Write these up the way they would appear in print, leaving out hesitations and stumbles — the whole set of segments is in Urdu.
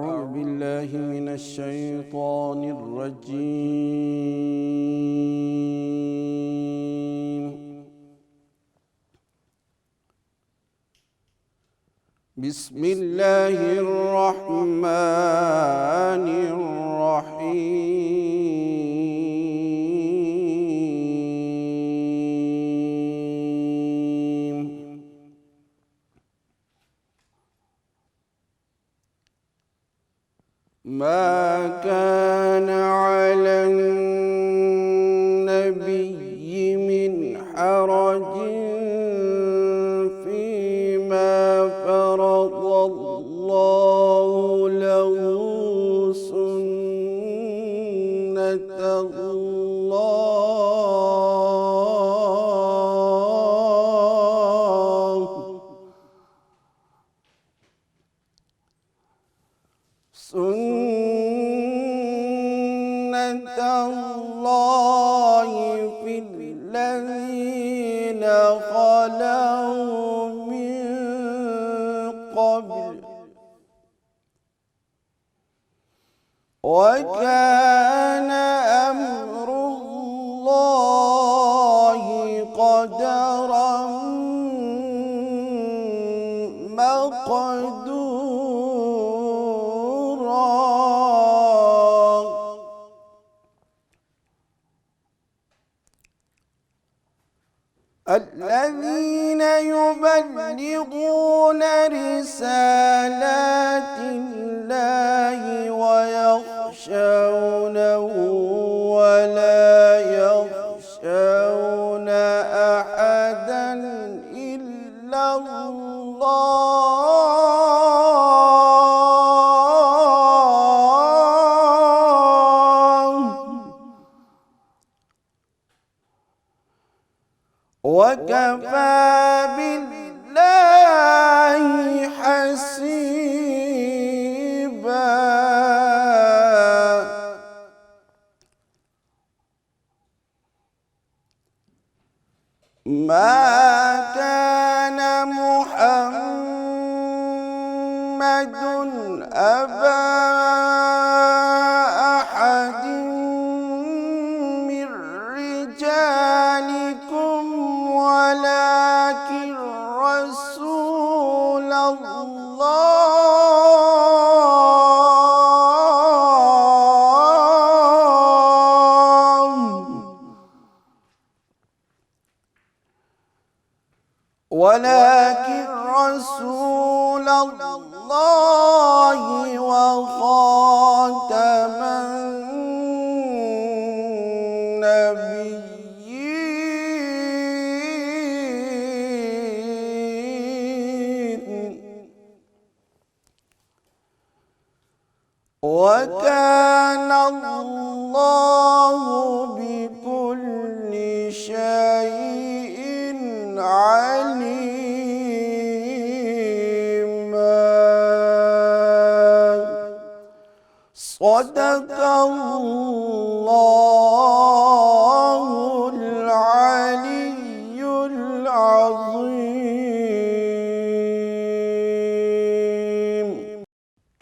أعوذ بالله من الشيطان الرجيم. بسم الله الرحمن الرحيم. ما كان على النبي من حرج فيما فرض الله له سنة الله في الذين خلوا من قبل وكان أمر الله قدرا مقدورا. الذين يبلغون رسالات الله ويخشونه ولا يخشون أحدا إلا الله. وكفى بالله حسيبا. ما كان محمد أبا أحد من رجالكم ولكن رسول الله وخاتم النبيين. وكان الله بكل شيء عليما. صدق الله العلي العظيم.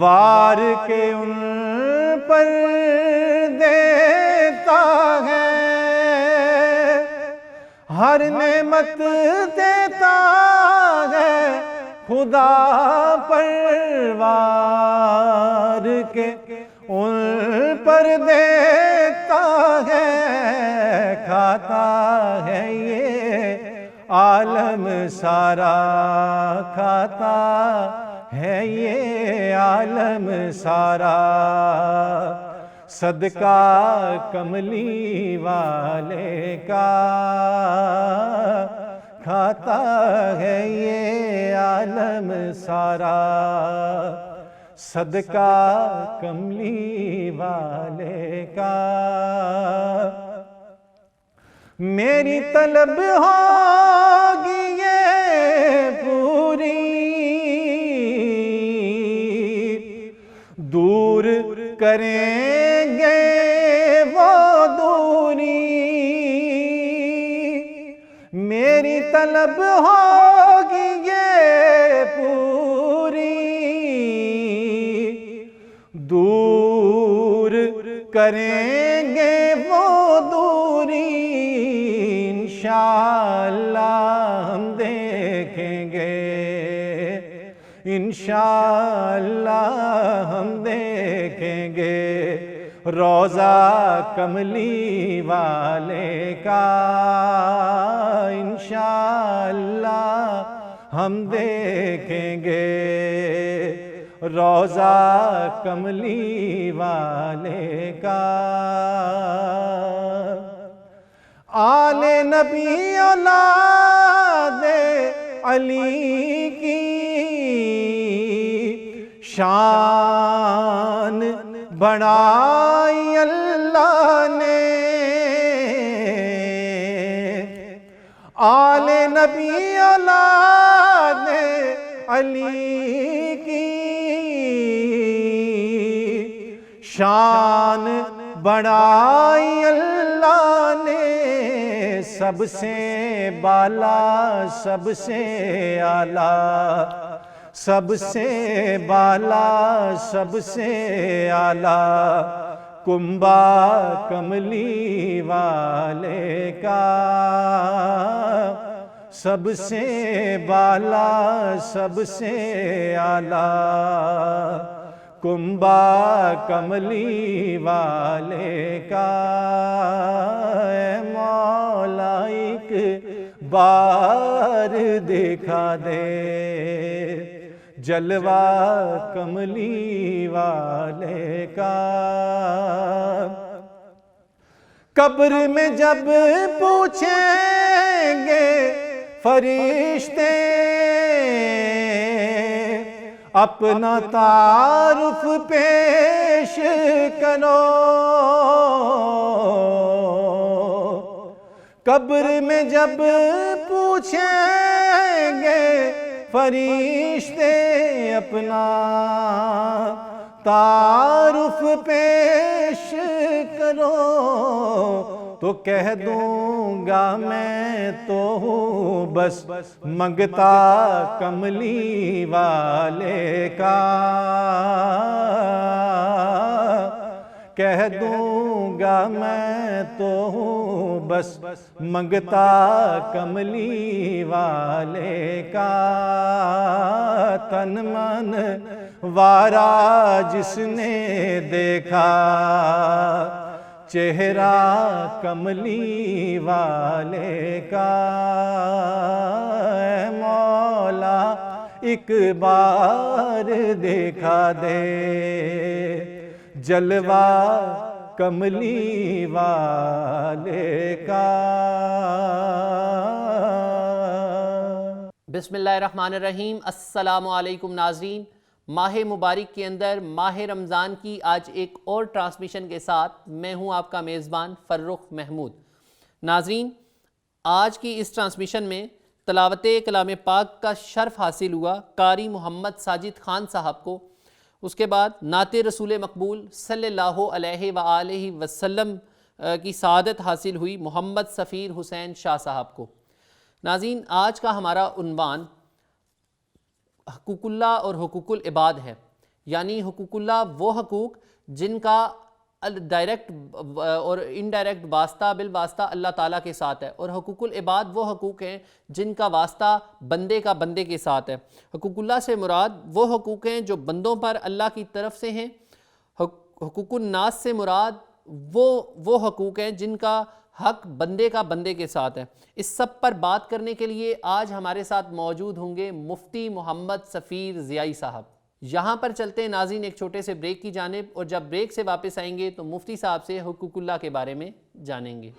وار کے ان پر دیتا ہے، ہر نعمت دیتا ہے خدا پروار کے ان پر دیتا ہے، کھاتا ہے یہ عالم سارا، کھاتا ہے یہ عالم سارا، صدقہ کملی والے کا کھاتا ہے یہ عالم سارا، صدقہ کملی والے کا۔ میری طلب ہوگی یہ پوری، دور کریں گے وہ دوری، میری طلب ہوگی یہ پوری، دور کریں گے وہ دوری، انشاءاللہ ہم دیکھیں گے، انشاءاللہ ہم دیکھیں گے روضہ کملی والے کا، انشاءاللہ ہم دیکھیں گے روضہ کملی والے کا۔ آل نبی اولاد علی کی شان بڑھائی اللہ نے، آل نبی اولاد علی کی شان بڑھائی اللہ نے، سب سے بالا سب سے اعلیٰ، سب سے بالا سب سے اعلیٰ، کنبہ کملی والے کا، سب سے بالا سب سے اعلیٰ، کنبہ کملی والے کا۔ اے مولا ایک بار دکھا دے جلوہ کملی والے کا۔ قبر میں جب پوچھیں گے فرشتے اپنا تعارف پیش کرو، قبر میں جب پوچھیں گے فرشتے اپنا تعارف پیش کرو، تو کہہ دوں گا میں تو ہوں بس منگتا کملی والے کا، کہہ دوں گا میں تو ہوں بس منگتا کملی والے کا۔ تن من وارا جس نے دیکھا چہرہ کملی والے کا، اے مولا ایک بار دکھا دے جلوہ کملی والے کا۔ بسم اللہ الرحمن الرحیم۔ السلام علیکم ناظرین، ماہ مبارک کے اندر ماہ رمضان کی آج ایک اور ٹرانسمیشن کے ساتھ میں ہوں آپ کا میزبان فرخ محمود۔ ناظرین، آج کی اس ٹرانسمیشن میں تلاوت کلام پاک کا شرف حاصل ہوا قاری محمد ساجد خان صاحب کو، اس کے بعد نعت رسول مقبول صلی اللہ علیہ وآلہ وسلم کی سعادت حاصل ہوئی محمد سفیر حسین شاہ صاحب کو۔ ناظرین، آج کا ہمارا عنوان حقوق اللہ اور حقوق العباد ہے۔ یعنی حقوق اللہ وہ حقوق جن کا ڈائریکٹ اور انڈائریکٹ واسطہ بالواسطہ اللہ تعالیٰ کے ساتھ ہے، اور حقوق العباد وہ حقوق ہیں جن کا واسطہ بندے کا بندے کے ساتھ ہے۔ حقوق اللہ سے مراد وہ حقوق ہیں جو بندوں پر اللہ کی طرف سے ہیں۔ حقوق الناس سے مراد وہ حقوق ہیں جن کا حق بندے کا بندے کے ساتھ ہے۔ اس سب پر بات کرنے کے لیے آج ہمارے ساتھ موجود ہوں گے مفتی محمد سفیر ضیائی صاحب۔ یہاں پر چلتے ہیں ناظرین ایک چھوٹے سے بریک کی جانب، اور جب بریک سے واپس آئیں گے تو مفتی صاحب سے حقوق اللہ کے بارے میں جانیں گے۔